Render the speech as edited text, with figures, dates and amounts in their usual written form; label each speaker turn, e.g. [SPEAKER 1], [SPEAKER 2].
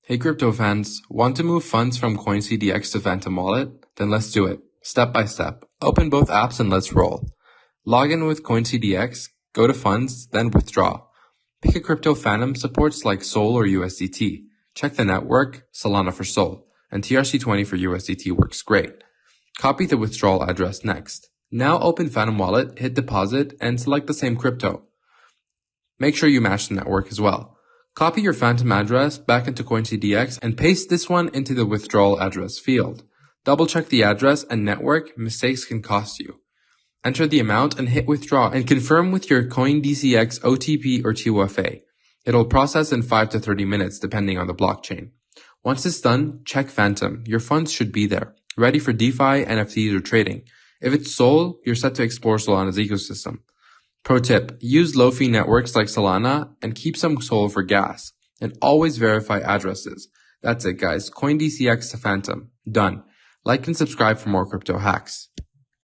[SPEAKER 1] Hey crypto fans, want to move funds from CoinDCX to Phantom Wallet? Then let's do it, step by step. Open both apps and let's roll. Log in with CoinDCX, go to Funds, then Withdraw. Pick a crypto Phantom supports like Sol or USDT. Check the network, Solana for Sol, and TRC20 for USDT works great. Copy the withdrawal address next. Now open Phantom Wallet, hit Deposit, and select the same crypto. Make sure you match the network as well. Copy your Phantom address back into CoinDCX and paste this one into the withdrawal address field. Double check the address and network, mistakes can cost you. Enter the amount and hit withdraw and confirm with your CoinDCX OTP or TOFA. It'll process in 5 to 30 minutes depending on the blockchain. Once it's done, check Phantom. Your funds should be there, ready for DeFi, NFTs, or trading. If it's Sol, you're set to explore Solana's ecosystem. Pro tip, use low-fee networks like Solana and keep some Sol for gas. And always verify addresses. That's it guys, CoinDCX to Phantom. Done. Like and subscribe for more crypto hacks.